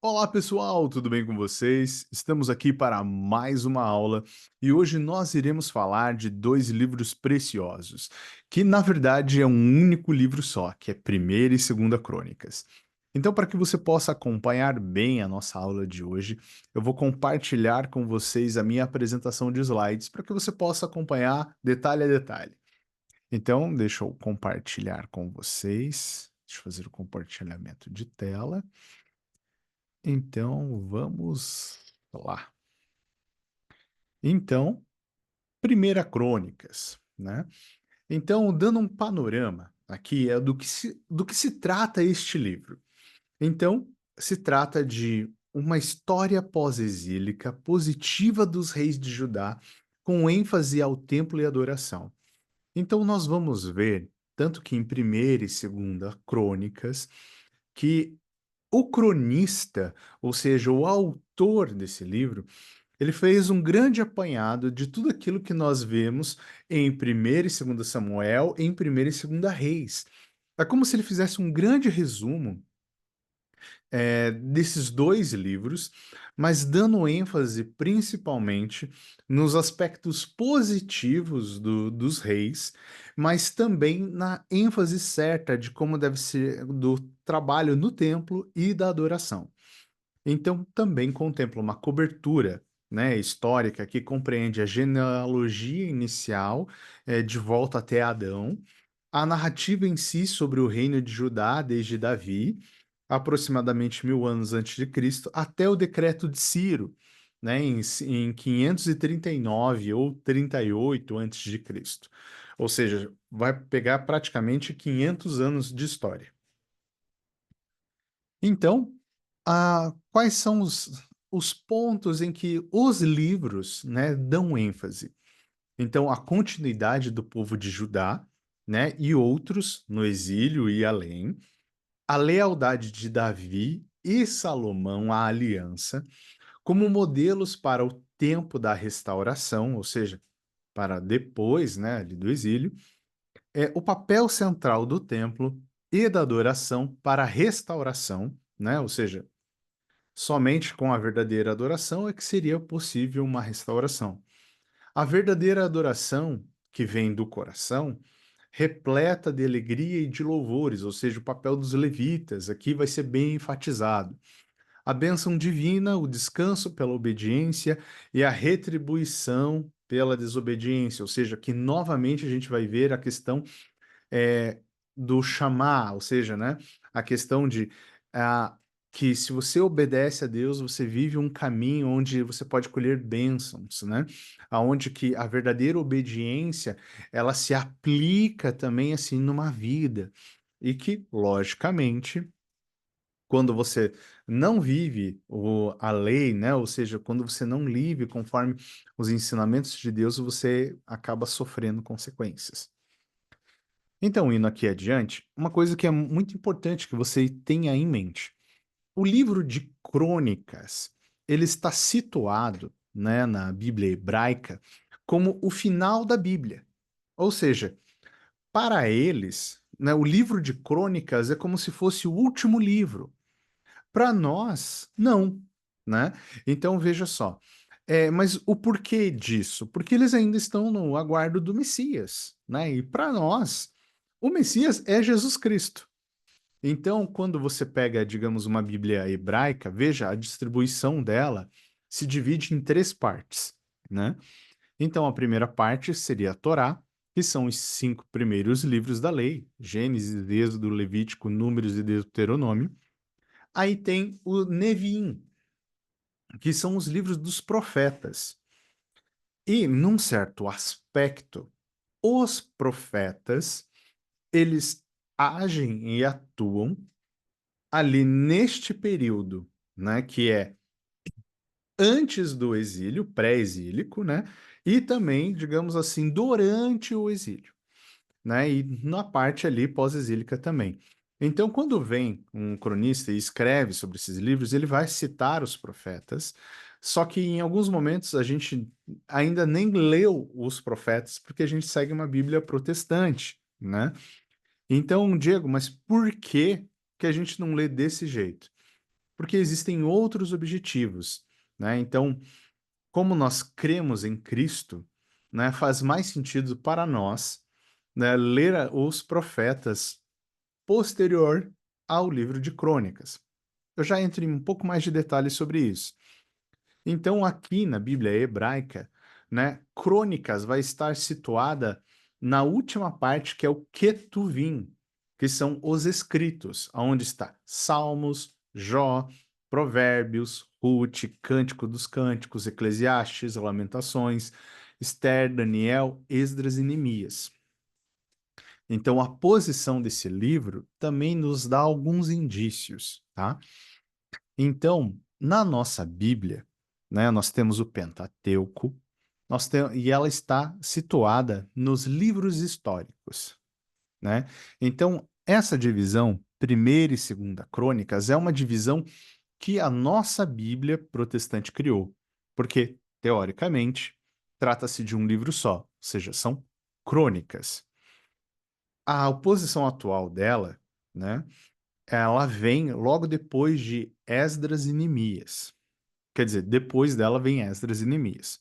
Olá pessoal, tudo bem com vocês? Estamos aqui para mais uma aula e hoje nós iremos falar de dois livros preciosos, que na verdade é um único livro só, que é Primeira e Segunda Crônicas. Então, para que você possa acompanhar bem a nossa aula de hoje, eu vou compartilhar com vocês a minha apresentação de slides para que você possa acompanhar detalhe a detalhe. Então, deixa eu compartilhar com vocês. Deixa eu fazer o compartilhamento de tela. Então, vamos lá. Então, Primeira Crônicas, né? Então, dando um panorama aqui é do que se trata este livro. Então, se trata de uma história pós-exílica positiva dos reis de Judá, com ênfase ao templo e adoração. Então, nós vamos ver, tanto que em Primeira e Segunda Crônicas, que o cronista, ou seja, o autor desse livro, ele fez um grande apanhado de tudo aquilo que nós vemos em Primeira e Segunda Samuel, em Primeira e Segunda Reis. É como se ele fizesse um grande resumo desses dois livros, mas dando ênfase principalmente nos aspectos positivos dos reis, mas também na ênfase certa de como deve ser do trabalho no templo e da adoração. Então, também contempla uma cobertura, né, histórica que compreende a genealogia inicial, de volta até Adão, a narrativa em si sobre o reino de Judá desde Davi, aproximadamente 1000 anos antes de Cristo, até o decreto de Ciro, né, em 539 ou 38 antes de Cristo. Ou seja, vai pegar praticamente 500 anos de história. Então, quais são os pontos em que os livros, né, dão ênfase? Então, a continuidade do povo de Judá, né, e outros no exílio e além, a lealdade de Davi e Salomão à aliança, como modelos para o tempo da restauração, ou seja, para depois, né, ali do exílio, o papel central do templo e da adoração para a restauração, né, ou seja, somente com a verdadeira adoração é que seria possível uma restauração. A verdadeira adoração, que vem do coração, repleta de alegria e de louvores, ou seja, o papel dos levitas aqui vai ser bem enfatizado. A bênção divina, o descanso pela obediência e a retribuição pela desobediência, ou seja, que novamente a gente vai ver a questão é, do chamar, ou seja, né, a questão de ah, que se você obedece a Deus, você vive um caminho onde você pode colher bênçãos, né? Aonde que a verdadeira obediência, ela se aplica também assim numa vida. E que, logicamente, quando você não vive a lei, né? Ou seja, quando você não vive conforme os ensinamentos de Deus, você acaba sofrendo consequências. Então, indo aqui adiante, uma coisa que é muito importante que você tenha em mente. O livro de Crônicas, ele está situado, né, na Bíblia hebraica como o final da Bíblia. Ou seja, para eles, né, o livro de Crônicas é como se fosse o último livro. Para nós, não, né? Então, veja só. Mas o porquê disso? Porque eles ainda estão no aguardo do Messias, né? E para nós, o Messias é Jesus Cristo. Então, quando você pega, digamos, uma Bíblia hebraica, veja, a distribuição dela se divide em três partes, né? Então, a primeira parte seria a Torá, que são os 5 primeiros livros da lei, Gênesis, Êxodo, Levítico, Números e Deuteronômio. Aí tem o Neviim, que são os livros dos profetas. E, num certo aspecto, os profetas, eles agem e atuam ali neste período, né, que é antes do exílio, pré-exílico, né, e também, digamos assim, durante o exílio, né, e na parte ali pós-exílica também. Então, quando vem um cronista e escreve sobre esses livros, ele vai citar os profetas, só que em alguns momentos a gente ainda nem leu os profetas, porque a gente segue uma Bíblia protestante, né? Então, Diego, mas por que que a gente não lê desse jeito? porque existem outros objetivos, né? Então, como nós cremos em Cristo, né, faz mais sentido para nós, né, ler os profetas posterior ao livro de Crônicas. Eu já entro em um pouco mais de detalhes sobre isso. Então, aqui na Bíblia hebraica, né, Crônicas vai estar situada na última parte, que é o Ketuvim, que são os escritos, onde está Salmos, Jó, Provérbios, Ruth, Cântico dos Cânticos, Eclesiastes, Lamentações, Esther, Daniel, Esdras e Neemias. Então, a posição desse livro também nos dá alguns indícios, tá? Então, na nossa Bíblia, né, nós temos o Pentateuco, e ela está situada nos livros históricos, né? Então, essa divisão, primeira e segunda crônicas, é uma divisão que a nossa Bíblia protestante criou, porque, teoricamente, trata-se de um livro só, ou seja, são crônicas. A oposição atual dela, né, ela vem logo depois de Esdras e Neemias. Quer dizer, depois dela vem Esdras e Neemias.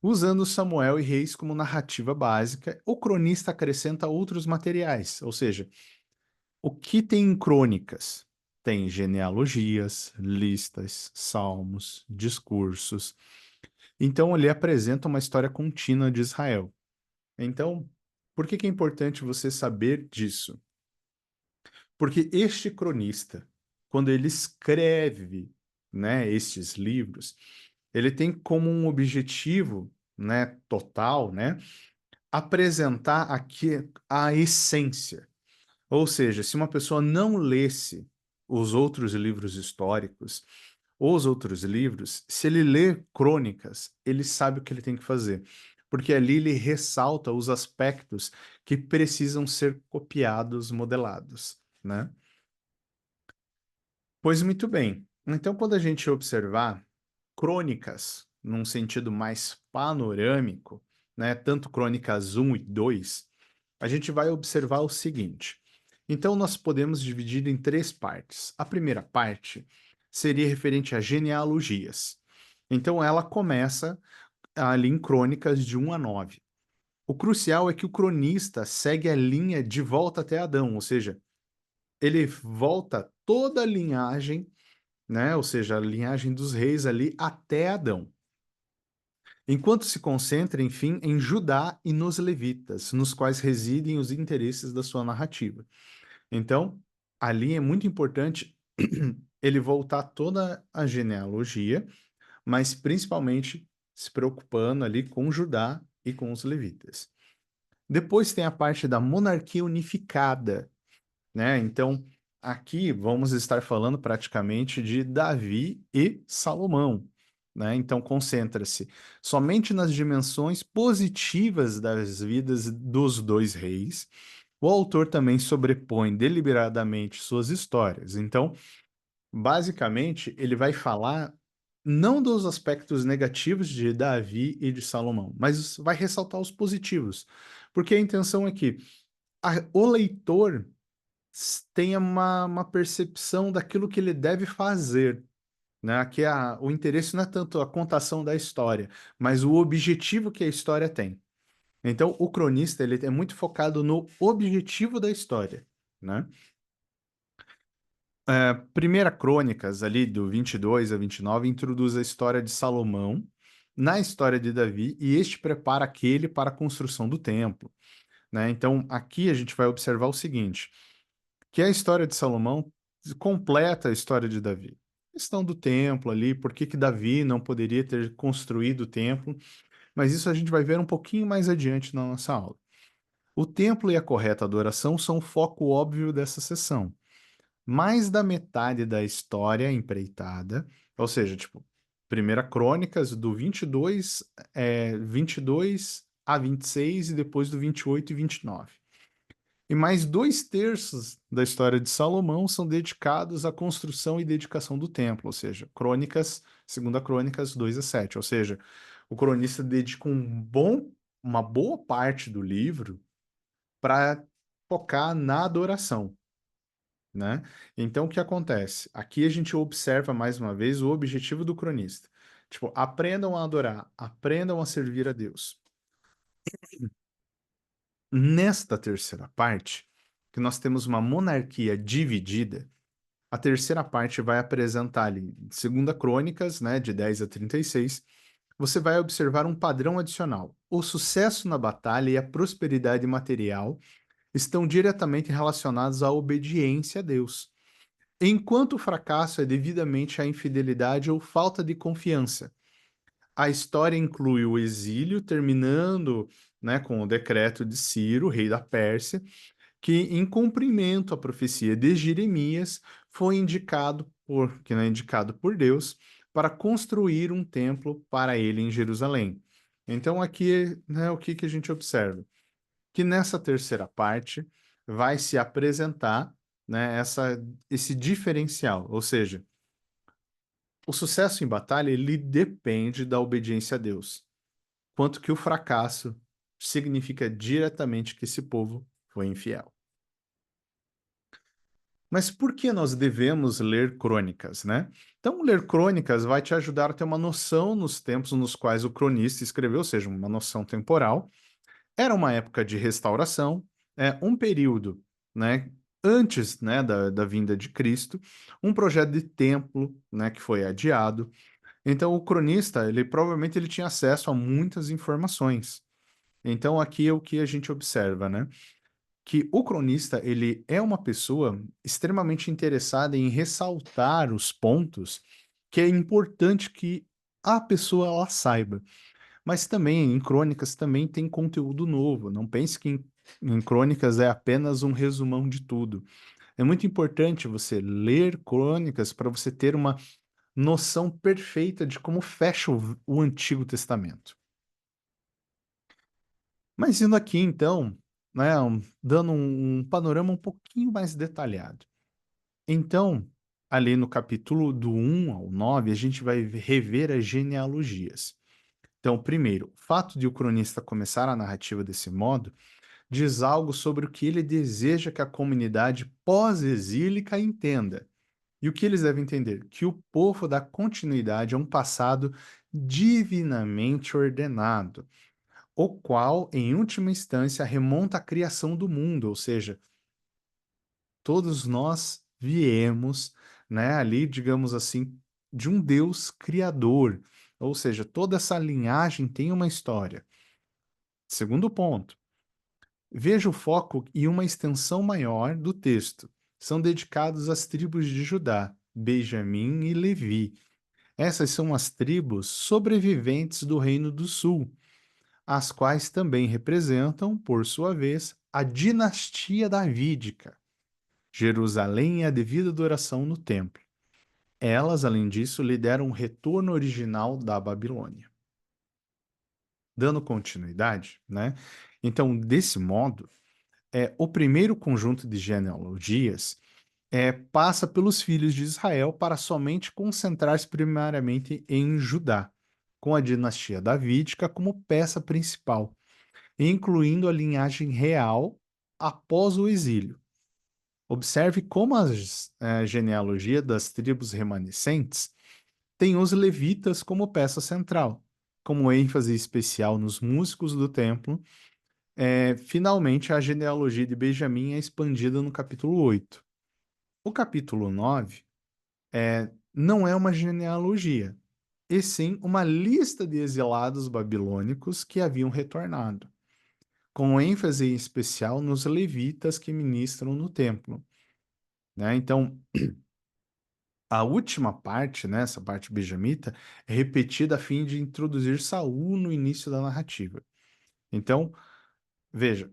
Usando Samuel e Reis como narrativa básica, o cronista acrescenta outros materiais, ou seja, o que tem em crônicas? Tem genealogias, listas, salmos, discursos. Então, ele apresenta uma história contínua de Israel. Então, por que que é importante você saber disso? Porque este cronista, quando ele escreve, né, estes livros, ele tem como um objetivo, né, total, né, apresentar aqui a essência. Ou seja, se uma pessoa não lesse os outros livros históricos, ou os outros livros, se ele lê crônicas, ele sabe o que ele tem que fazer. Porque ali ele ressalta os aspectos que precisam ser copiados, modelados, né? Pois muito bem. Então, quando a gente observar crônicas num sentido mais panorâmico, né, tanto crônicas 1 e 2, a gente vai observar o seguinte. Então, nós podemos dividir em três partes. A primeira parte seria referente a genealogias. Então, ela começa ali em crônicas de 1 a 9. O crucial é que o cronista segue a linha de volta até Adão, ou seja, ele volta toda a linhagem, né? Ou seja, a linhagem dos reis ali até Adão. Enquanto se concentra, enfim, em Judá e nos levitas, nos quais residem os interesses da sua narrativa. Então, ali é muito importante ele voltar toda a genealogia, mas principalmente se preocupando ali com Judá e com os levitas. Depois tem a parte da monarquia unificada, né? Então, aqui vamos estar falando praticamente de Davi e Salomão, né? Então, concentra-se somente nas dimensões positivas das vidas dos dois reis. O autor também sobrepõe deliberadamente suas histórias. Então, basicamente, ele vai falar não dos aspectos negativos de Davi e de Salomão, mas vai ressaltar os positivos, porque a intenção é que o leitor tenha uma percepção daquilo que ele deve fazer, né? Que o interesse não é tanto a contação da história, mas o objetivo que a história tem. Então, o cronista ele é muito focado no objetivo da história, né? Primeira Crônicas, ali do 22 a 29, introduz a história de Salomão na história de Davi e este prepara aquele para a construção do templo, né? Então, aqui a gente vai observar o seguinte, que a história de Salomão completa a história de Davi. A questão do templo ali, por que que Davi não poderia ter construído o templo, mas isso a gente vai ver um pouquinho mais adiante na nossa aula. O templo e a correta adoração são o foco óbvio dessa sessão. Mais da metade da história empreitada, ou seja, tipo, Primeira Crônicas do 22 a 26 e depois do 28 e 29. E mais dois terços da história de Salomão são dedicados à construção e dedicação do templo, ou seja, Crônicas, Segunda Crônicas 2 a 7. Ou seja, o cronista dedica uma boa parte do livro para focar na adoração. né? Então, o que acontece? Aqui a gente observa mais uma vez o objetivo do cronista. Tipo, aprendam a adorar, aprendam a servir a Deus. Nesta terceira parte, que nós temos uma monarquia dividida, a terceira parte vai apresentar ali, segunda Crônicas, né, de 10 a 36, você vai observar um padrão adicional. O sucesso na batalha e a prosperidade material estão diretamente relacionados à obediência a Deus, enquanto o fracasso é devidamente à infidelidade ou falta de confiança. A história inclui o exílio, terminando, né, com o decreto de Ciro, rei da Pérsia, que, em cumprimento à profecia de Jeremias, foi que não é indicado por Deus, para construir um templo para ele em Jerusalém. Então, aqui, né, o que que a gente observa? Que nessa terceira parte vai se apresentar, né, esse diferencial, ou seja, o sucesso em batalha ele depende da obediência a Deus, quanto que o fracasso significa diretamente que esse povo foi infiel. Mas por que nós devemos ler crônicas, né? Então, ler crônicas vai te ajudar a ter uma noção nos tempos nos quais o cronista escreveu, ou seja, uma noção temporal. Era uma época de restauração, um período, né, antes, né, da vinda de Cristo, um projeto de templo, né, que foi adiado. Então, o cronista, ele provavelmente ele tinha acesso a muitas informações. Então, aqui é o que a gente observa, né? Que o cronista ele é uma pessoa extremamente interessada em ressaltar os pontos que é importante que a pessoa ela saiba. Mas também em crônicas também tem conteúdo novo. Não pense que em crônicas é apenas um resumão de tudo. É muito importante você ler crônicas para você ter uma noção perfeita de como fecha o Antigo Testamento. Mas indo aqui então, né, dando um panorama um pouquinho mais detalhado. Então, ali no capítulo do 1 ao 9, a gente vai rever as genealogias. Então, primeiro, o fato de o cronista começar a narrativa desse modo diz algo sobre o que ele deseja que a comunidade pós-exílica entenda. E o que eles devem entender? Que o povo dá continuidade a um passado divinamente ordenado, o qual, em última instância, remonta à criação do mundo, ou seja, todos nós viemos, né, ali, digamos assim, de um Deus criador. Ou seja, toda essa linhagem tem uma história. Segundo ponto, veja o foco e uma extensão maior do texto. São dedicados às tribos de Judá, Benjamim e Levi. Essas são as tribos sobreviventes do Reino do Sul, as quais também representam, por sua vez, a dinastia davídica. Jerusalém e a devida adoração no templo. Elas, além disso, lideram o retorno original da Babilônia. Dando continuidade, né? Então, desse modo, o primeiro conjunto de genealogias passa pelos filhos de Israel para somente concentrar-se primariamente em Judá, com a dinastia davídica como peça principal, incluindo a linhagem real após o exílio. Observe como a genealogia das tribos remanescentes tem os levitas como peça central, como ênfase especial nos músicos do templo. Finalmente, a genealogia de Benjamim é expandida no capítulo 8. O capítulo 9 não é uma genealogia, e sim uma lista de exilados babilônicos que haviam retornado, com ênfase especial nos levitas que ministram no templo. Né? Então, a última parte, né, essa parte benjamita, é repetida a fim de introduzir Saul no início da narrativa. Então, veja,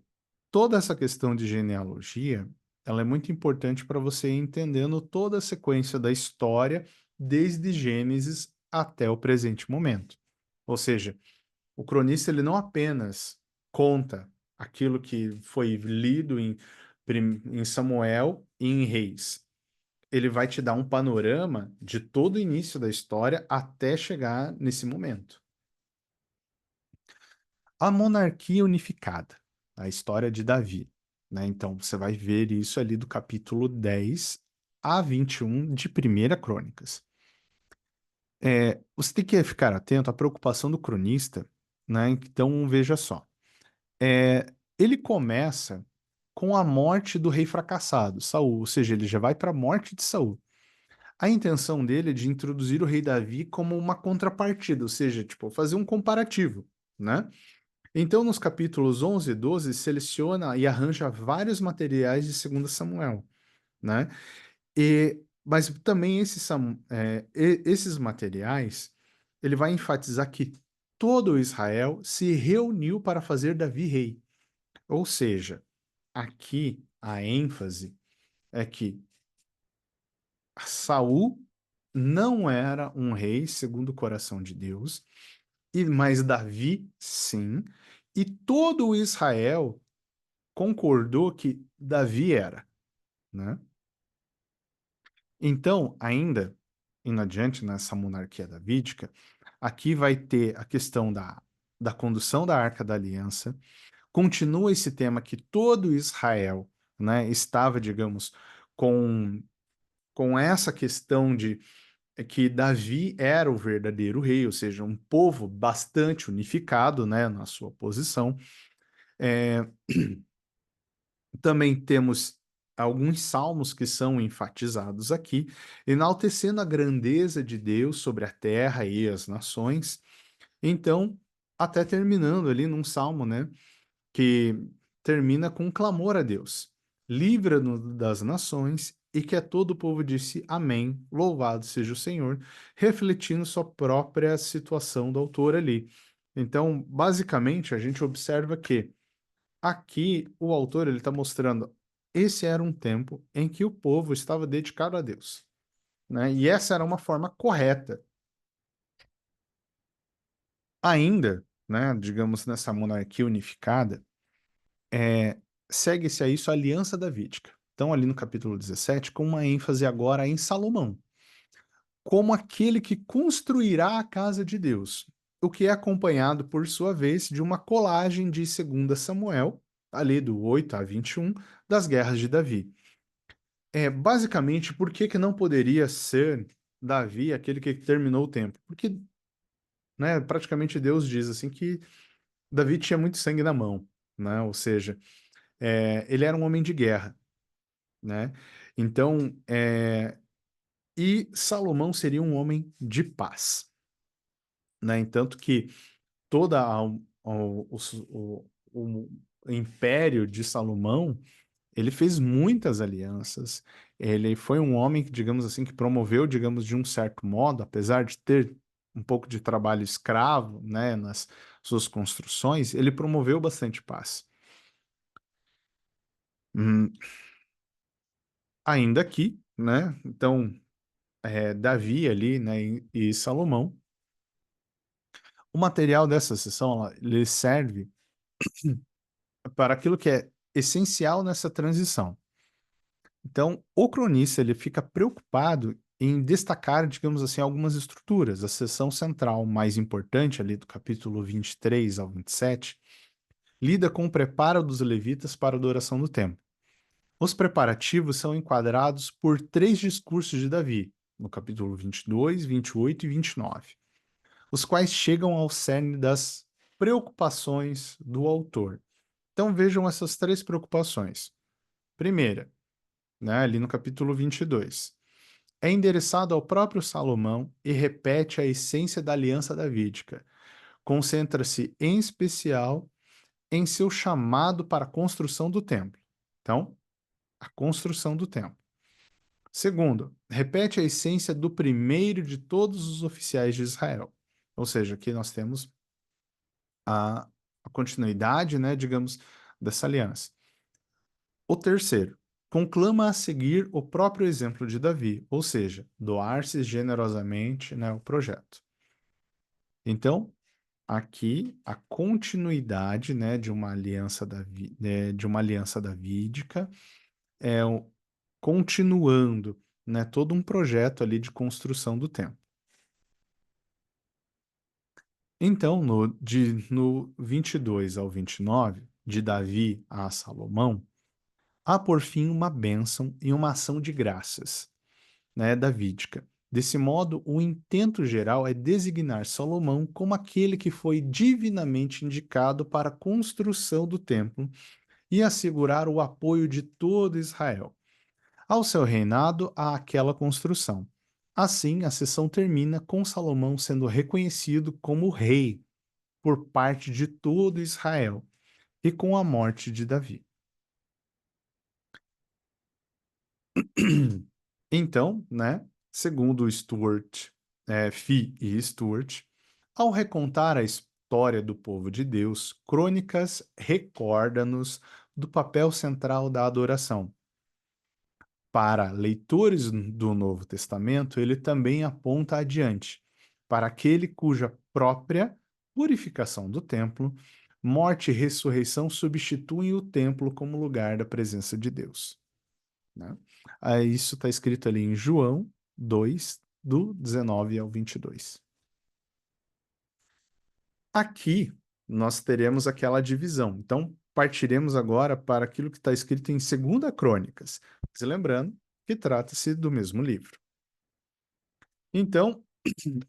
toda essa questão de genealogia, ela é muito importante para você ir entendendo toda a sequência da história, desde Gênesis até o presente momento. Ou seja, o cronista ele não apenas conta aquilo que foi lido em Samuel e em Reis. Ele vai te dar um panorama de todo o início da história até chegar nesse momento. A monarquia unificada, a história de Davi. né? Então, você vai ver isso ali do capítulo 10 a 21 de Primeira Crônicas. Você tem que ficar atento à preocupação do cronista, né? Então, veja só. É, ele começa com a morte do rei fracassado, Saul, ou seja, ele já vai para a morte de Saul. A intenção dele é de introduzir o rei Davi como uma contrapartida, ou seja, tipo, fazer um comparativo, né? Então, nos capítulos 11 e 12, seleciona e arranja vários materiais de 2 Samuel, né? Mas também esses materiais, ele vai enfatizar que todo Israel se reuniu para fazer Davi rei. Ou seja, aqui a ênfase é que Saul não era um rei segundo o coração de Deus, mas Davi sim, e todo o Israel concordou que Davi era, né? Então, ainda indo adiante nessa monarquia davídica, aqui vai ter a questão da condução da Arca da Aliança, continua esse tema que todo Israel, né, estava, digamos, com, com essa questão de que Davi era o verdadeiro rei, ou seja, um povo bastante unificado, né, na sua posição. É, Também temos alguns salmos que são enfatizados aqui, enaltecendo a grandeza de Deus sobre a terra e as nações. Então, até terminando ali num salmo, né, que termina com um clamor a Deus: livra-nos das nações, e que a todo o povo disse amém, louvado seja o Senhor, refletindo sua própria situação do autor ali. Então, basicamente, a gente observa que aqui o autor ele está mostrando esse era um tempo em que o povo estava dedicado a Deus, né? E essa era uma forma correta. Ainda, né, digamos, nessa monarquia unificada, é, segue-se a isso a aliança davídica. Então, ali no capítulo 17, com uma ênfase agora em Salomão, como aquele que construirá a casa de Deus, o que é acompanhado, por sua vez, de uma colagem de 2 Samuel, ali do 8 a 21, das guerras de Davi. Basicamente, por que que não poderia ser Davi aquele que terminou o templo? Porque, né, praticamente Deus diz assim que Davi tinha muito sangue na mão, né? Ou seja, ele era um homem de guerra, né? Então, e Salomão seria um homem de paz, né? Entanto que toda o império de Salomão, ele fez muitas alianças. Ele foi um homem que, digamos assim, que promoveu, digamos, de um certo modo, apesar de ter um pouco de trabalho escravo, né, nas suas construções, ele promoveu bastante paz. Hum, Ainda aqui, né? Então, Davi ali, né, e Salomão. O material dessa sessão, ele serve para aquilo que é essencial nessa transição. Então, o cronista ele fica preocupado em destacar, digamos assim, algumas estruturas. A seção central mais importante ali do capítulo 23 ao 27 lida com o preparo dos levitas para a adoração do templo. Os preparativos são enquadrados por três discursos de Davi, no capítulo 22, 28 e 29, os quais chegam ao cerne das preocupações do autor. Então vejam essas três preocupações. Primeira, né, ali no capítulo 22. É endereçado ao próprio Salomão e repete a essência da aliança davídica. Concentra-se em especial em seu chamado para a construção do templo. Então, a construção do templo. Segundo, repete a essência do primeiro de todos os oficiais de Israel. Ou seja, aqui nós temos a, a continuidade, né, digamos, dessa aliança. O terceiro, conclama a seguir o próprio exemplo de Davi, ou seja, doar-se generosamente, né, o projeto. Então, aqui a continuidade, né, de uma aliança de uma aliança davídica, continuando, né, todo um projeto ali de construção do templo. Então, no 22 ao 29, de Davi a Salomão, há por fim uma bênção e uma ação de graças, né, davídica. Desse modo, o intento geral é designar Salomão como aquele que foi divinamente indicado para a construção do templo e assegurar o apoio de todo Israel. Ao seu reinado, há aquela construção. Assim, a sessão termina com Salomão sendo reconhecido como rei por parte de todo Israel e com a morte de Davi. Então, né, segundo Stuart, Fee e Stuart, ao recontar a história do povo de Deus, Crônicas recorda-nos do papel central da adoração. Para leitores do Novo Testamento, ele também aponta adiante, para aquele cuja própria purificação do templo, morte e ressurreição substituem o templo como lugar da presença de Deus, né? Isso está escrito ali em João 2, do 19 ao 22. Aqui nós teremos aquela divisão. Então, partiremos agora para aquilo que está escrito em 2 Crônicas, mas lembrando que trata-se do mesmo livro. Então,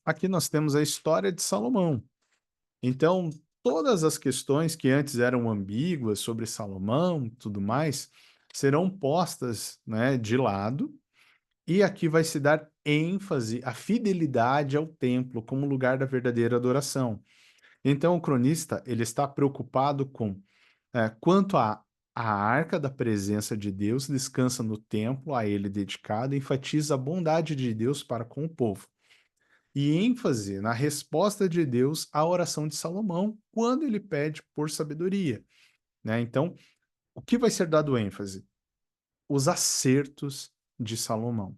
aqui nós temos a história de Salomão. Então, todas as questões que antes eram ambíguas sobre Salomão e tudo mais, serão postas, né, de lado. E aqui vai se dar ênfase à fidelidade ao templo como lugar da verdadeira adoração. Então, o cronista ele está preocupado com quanto a arca da presença de Deus descansa no templo a ele dedicado, e enfatiza a bondade de Deus para com o povo. E ênfase na resposta de Deus à oração de Salomão quando ele pede por sabedoria, né? Então, o que vai ser dado ênfase? Os acertos de Salomão,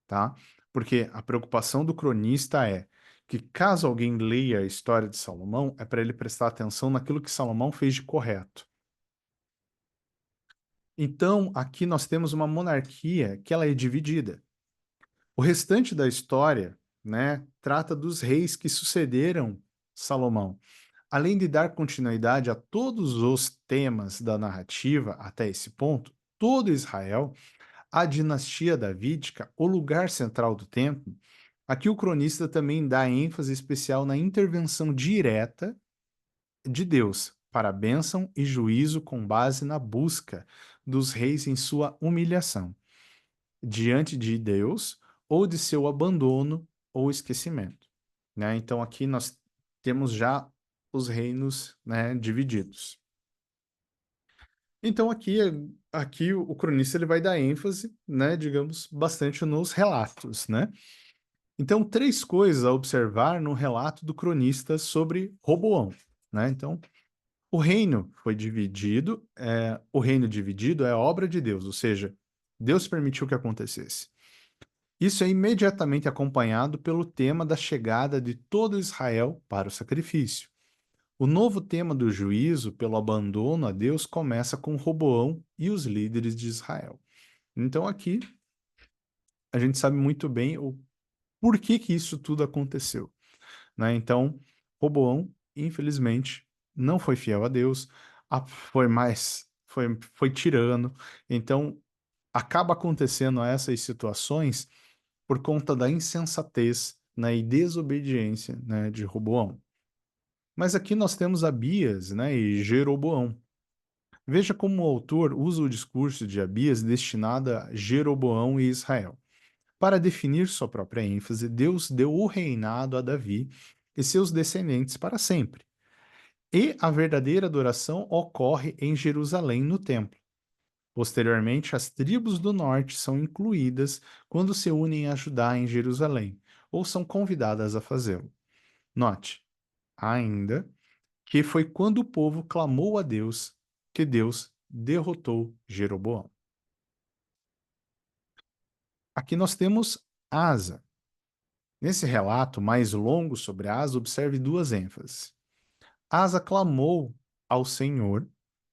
tá? Porque a preocupação do cronista é que caso alguém leia a história de Salomão, é para ele prestar atenção naquilo que Salomão fez de correto. Então, aqui nós temos uma monarquia que ela é dividida. O restante da história, né, trata dos reis que sucederam Salomão. Além de dar continuidade a todos os temas da narrativa até esse ponto, todo Israel, a dinastia davídica, o lugar central do templo, aqui o cronista também dá ênfase especial na intervenção direta de Deus para bênção e juízo com base na busca dos reis em sua humilhação diante de Deus ou de seu abandono ou esquecimento, né? Então aqui nós temos já os reinos, né, divididos. Então aqui o cronista ele vai dar ênfase, né, digamos, bastante nos relatos, né? Então, três coisas a observar no relato do cronista sobre Roboão, né? Então, o reino dividido é obra de Deus, ou seja, Deus permitiu que acontecesse. Isso é imediatamente acompanhado pelo tema da chegada de todo Israel para o sacrifício. O novo tema do juízo pelo abandono a Deus começa com Roboão e os líderes de Israel. Então aqui a gente sabe muito bem o porquê que isso tudo aconteceu, né? Então, Roboão, infelizmente, não foi fiel a Deus, foi tirano. Então, acaba acontecendo essas situações por conta da insensatez, né, e desobediência, né, de Roboão. Mas aqui nós temos Abias, né, e Jeroboão. Veja como o autor usa o discurso de Abias destinado a Jeroboão e Israel. Para definir sua própria ênfase, Deus deu o reinado a Davi e seus descendentes para sempre. E a verdadeira adoração ocorre em Jerusalém, no templo. Posteriormente, as tribos do norte são incluídas quando se unem a Judá em Jerusalém, ou são convidadas a fazê-lo. Note, ainda, que foi quando o povo clamou a Deus que Deus derrotou Jeroboão. Aqui nós temos Asa. Nesse relato mais longo sobre Asa, observe duas ênfases. Asa clamou ao Senhor,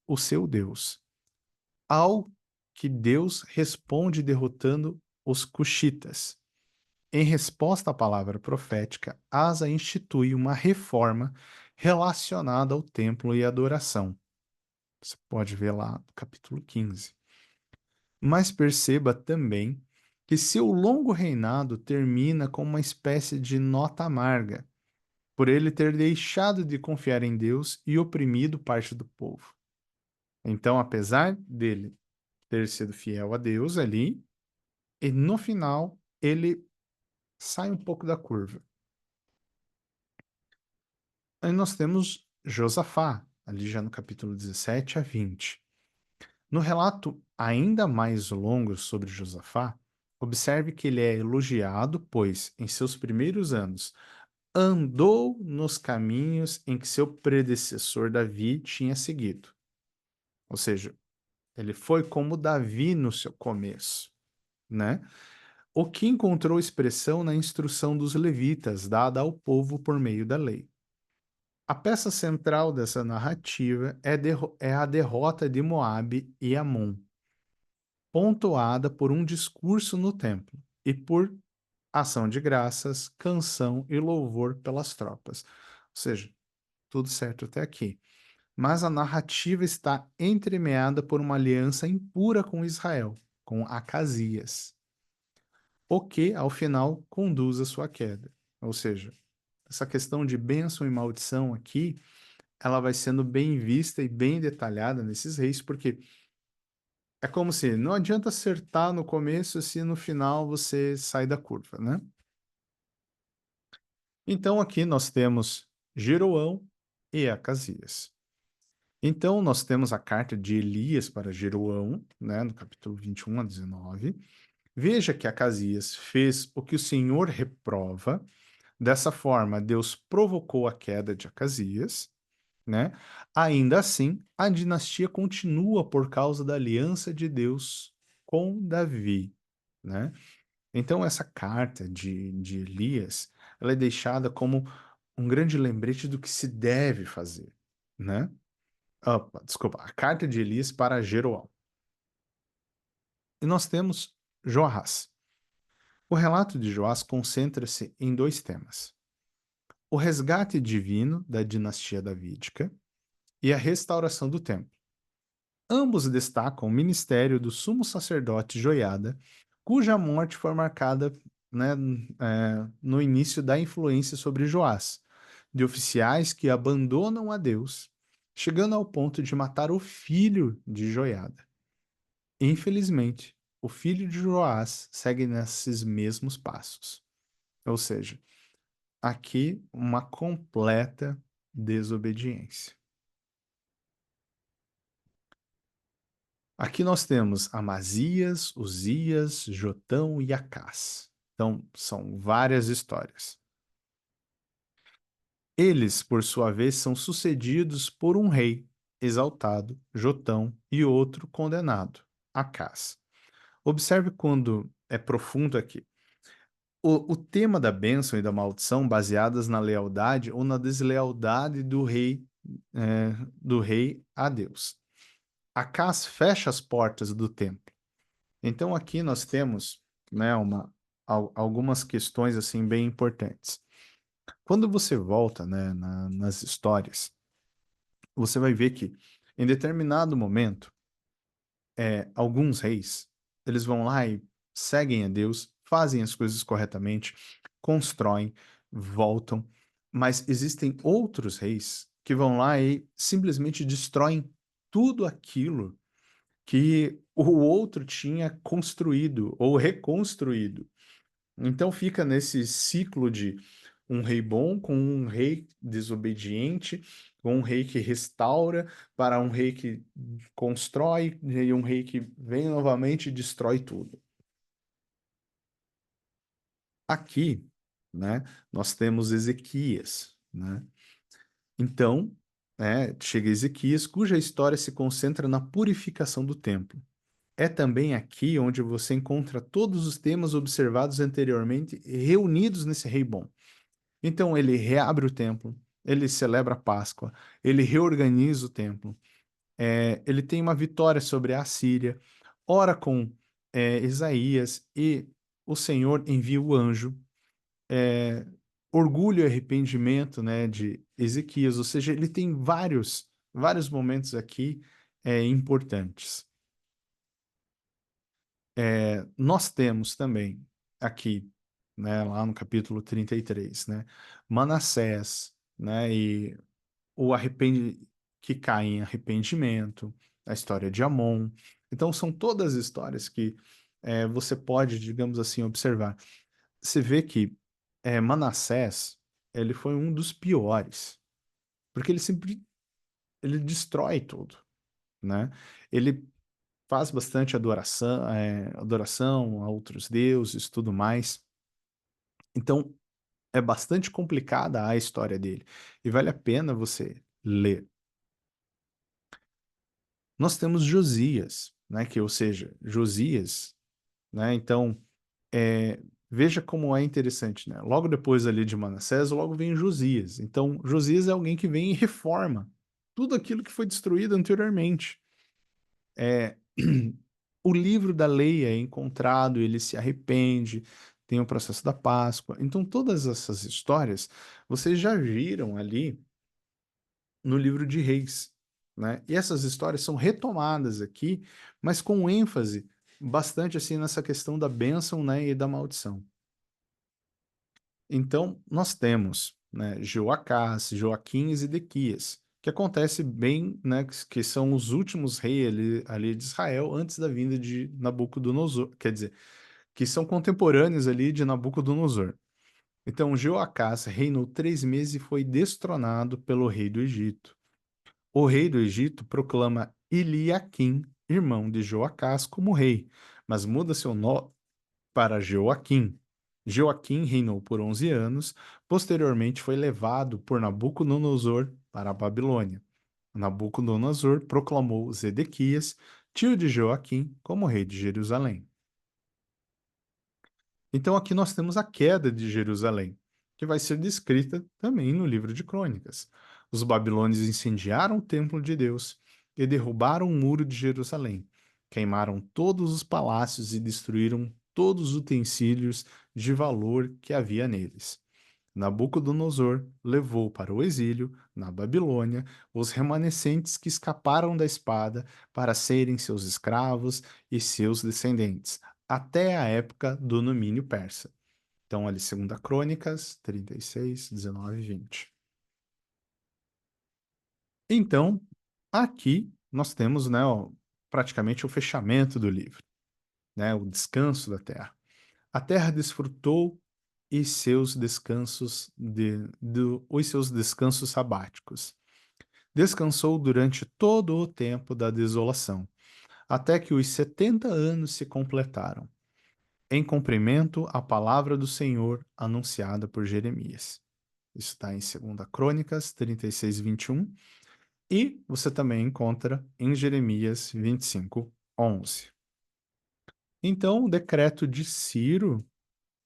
o seu Deus, ao que Deus responde derrotando os cuxitas. Em resposta à palavra profética, Asa institui uma reforma relacionada ao templo e adoração, Você pode ver lá no capítulo 15. Mas perceba também que seu longo reinado termina com uma espécie de nota amarga, por ele ter deixado de confiar em Deus e oprimido parte do povo. Então, apesar dele ter sido fiel a Deus ali, e no final ele sai um pouco da curva. Aí nós temos Josafá, ali já no capítulo 17 a 20. No relato ainda mais longo sobre Josafá, observe que ele é elogiado, pois, em seus primeiros anos, andou nos caminhos em que seu predecessor Davi tinha seguido. Ou seja, ele foi como Davi no seu começo, né? O que encontrou expressão na instrução dos levitas, dada ao povo por meio da lei. A peça central dessa narrativa é a derrota de Moabe e Amon, pontuada por um discurso no templo e por ação de graças, canção e louvor pelas tropas. Ou seja, tudo certo até aqui. Mas a narrativa está entremeada por uma aliança impura com Israel, com Acasias, o que, ao final, conduz à sua queda. Ou seja, essa questão de bênção e maldição aqui, ela vai sendo bem vista e bem detalhada nesses reis, porque é como se não adianta acertar no começo se no final você sai da curva, né? Então aqui nós temos Jeroão e Acasias. Então nós temos a carta de Elias para Jeroão, né, no capítulo 21 a 19. Veja que Acasias fez o que o Senhor reprova. Dessa forma, Deus provocou a queda de Acasias, né? Ainda assim, a dinastia continua por causa da aliança de Deus com Davi, né? Então, essa carta de Elias, ela é deixada como um grande lembrete do que se deve fazer, né? Opa, desculpa, a carta de Elias para Jeroão. E nós temos Joás. O relato de Joás concentra-se em dois temas: o resgate divino da dinastia davídica e a restauração do templo. Ambos destacam o ministério do sumo sacerdote Joiada, cuja morte foi marcada, né, no início da influência sobre Joás, de oficiais que abandonam a Deus, chegando ao ponto de matar o filho de Joiada. Infelizmente, o filho de Joás segue nesses mesmos passos. Ou seja, aqui uma completa desobediência. Aqui nós temos Amazias, Uzias, Jotão e Acás. Então, são várias histórias. Eles, por sua vez, são sucedidos por um rei exaltado, Jotão, e outro condenado, Acás. Observe quando é profundo aqui. O tema da bênção e da maldição baseadas na lealdade ou na deslealdade do rei a Deus. Acás fecha as portas do templo. Então aqui nós temos, né, algumas questões assim bem importantes. Quando você volta, né, nas histórias, você vai ver que em determinado momento, alguns reis, eles vão lá e seguem a Deus, fazem as coisas corretamente, constroem, voltam, mas existem outros reis que vão lá e simplesmente destroem tudo aquilo que o outro tinha construído ou reconstruído. Então fica nesse ciclo de um rei bom com um rei desobediente, com um rei que restaura, para um rei que constrói, e um rei que vem novamente e destrói tudo. Aqui, né, nós temos Ezequias, né? Então, chega Ezequias, cuja história se concentra na purificação do templo. É também aqui onde você encontra todos os temas observados anteriormente reunidos nesse rei bom. Então ele reabre o templo, ele celebra a Páscoa, ele reorganiza o templo, ele tem uma vitória sobre a Assíria, ora com Isaías e o Senhor envia o anjo, é, orgulho e arrependimento, né, de Ezequias, ou seja, ele tem vários momentos aqui importantes. Nós temos também aqui, né, lá no capítulo 33, né, Manassés, né, e que cai em arrependimento, a história de Amon. Então, são todas histórias que você pode, digamos assim, observar. Você vê que Manassés, ele foi um dos piores, porque ele destrói tudo, né? Ele faz bastante adoração a outros deuses, tudo mais. Então, é bastante complicada a história dele e vale a pena você ler. Nós temos Josias, né? Ou seja, Josias, né? Então, é, veja como é interessante, né? Logo depois ali de Manassés, logo vem Josias. Então, Josias é alguém que vem e reforma tudo aquilo que foi destruído anteriormente. É, o livro da lei é encontrado, ele se arrepende, tem o processo da Páscoa. Então, todas essas histórias vocês já viram ali no livro de Reis, né? E essas histórias são retomadas aqui, mas com ênfase bastante assim nessa questão da bênção, né, e da maldição. Então, nós temos, né, Joacás, Joaquim e Zedequias, que acontece bem, né, que são os últimos reis ali de Israel antes da vinda de Nabucodonosor, quer dizer, que são contemporâneos ali de Nabucodonosor. Então, Joacás reinou 3 meses e foi destronado pelo rei do Egito. O rei do Egito proclama Eliaquim, irmão de Joacás, como rei, mas muda seu nome para Joaquim. Joaquim reinou por 11 anos, posteriormente foi levado por Nabucodonosor para a Babilônia. Nabucodonosor proclamou Zedequias, tio de Joaquim, como rei de Jerusalém. Então aqui nós temos a queda de Jerusalém, que vai ser descrita também no livro de Crônicas. Os babilônios incendiaram o templo de Deus e derrubaram o muro de Jerusalém. Queimaram todos os palácios e destruíram todos os utensílios de valor que havia neles. Nabucodonosor levou para o exílio, na Babilônia, os remanescentes que escaparam da espada para serem seus escravos e seus descendentes, até a época do domínio persa. Então, ali, 2 Crônicas, 36, 19 e 20. Então, aqui nós temos, né, ó, praticamente o fechamento do livro, né, o descanso da terra. A terra desfrutou os seus descansos sabáticos. Descansou durante todo o tempo da desolação, até que os 70 anos se completaram, em cumprimento à palavra do Senhor anunciada por Jeremias. Isso está em 2 Crônicas 36, 21, e você também encontra em Jeremias 25, 11. Então, o decreto de Ciro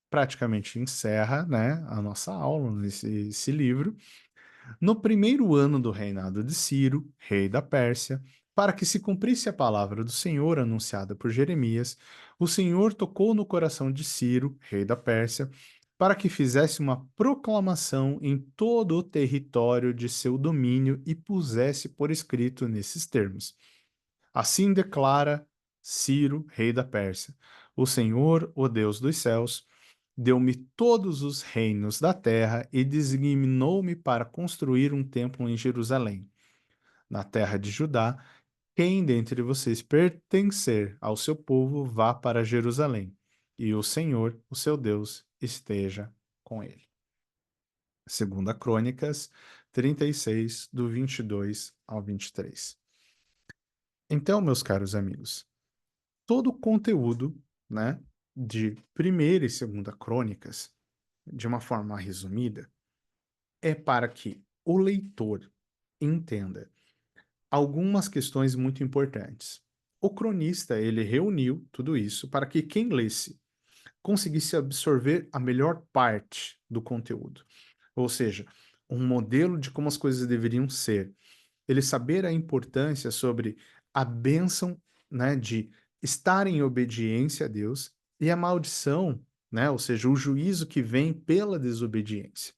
praticamente encerra, né, a nossa aula nesse livro, no primeiro ano do reinado de Ciro, rei da Pérsia, para que se cumprisse a palavra do Senhor anunciada por Jeremias, o Senhor tocou no coração de Ciro, rei da Pérsia, para que fizesse uma proclamação em todo o território de seu domínio e pusesse por escrito nesses termos: assim declara Ciro, rei da Pérsia: o Senhor, o Deus dos céus, deu-me todos os reinos da terra e designou-me para construir um templo em Jerusalém, na terra de Judá. Quem dentre vocês pertencer ao seu povo, vá para Jerusalém, e o Senhor, o seu Deus, esteja com ele. 2 Crônicas 36, do 22 ao 23. Então, meus caros amigos, todo o conteúdo, né, de Primeira e Segunda Crônicas, de uma forma resumida, é para que o leitor entenda algumas questões muito importantes. O cronista, ele reuniu tudo isso para que quem lesse conseguisse absorver a melhor parte do conteúdo. Ou seja, um modelo de como as coisas deveriam ser. Ele saber a importância sobre a bênção, né, de estar em obediência a Deus e a maldição, né, ou seja, o juízo que vem pela desobediência.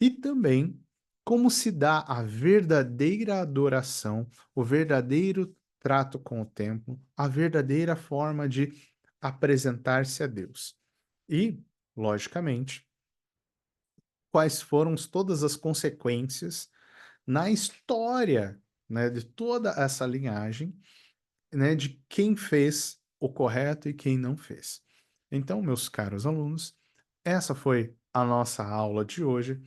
E também como se dá a verdadeira adoração, o verdadeiro trato com o tempo, a verdadeira forma de apresentar-se a Deus. E, logicamente, quais foram todas as consequências na história, né, de toda essa linhagem, né, de quem fez o correto e quem não fez. Então, meus caros alunos, essa foi a nossa aula de hoje.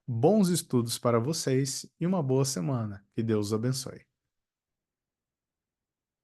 Bons estudos para vocês e uma boa semana. Que Deus os abençoe.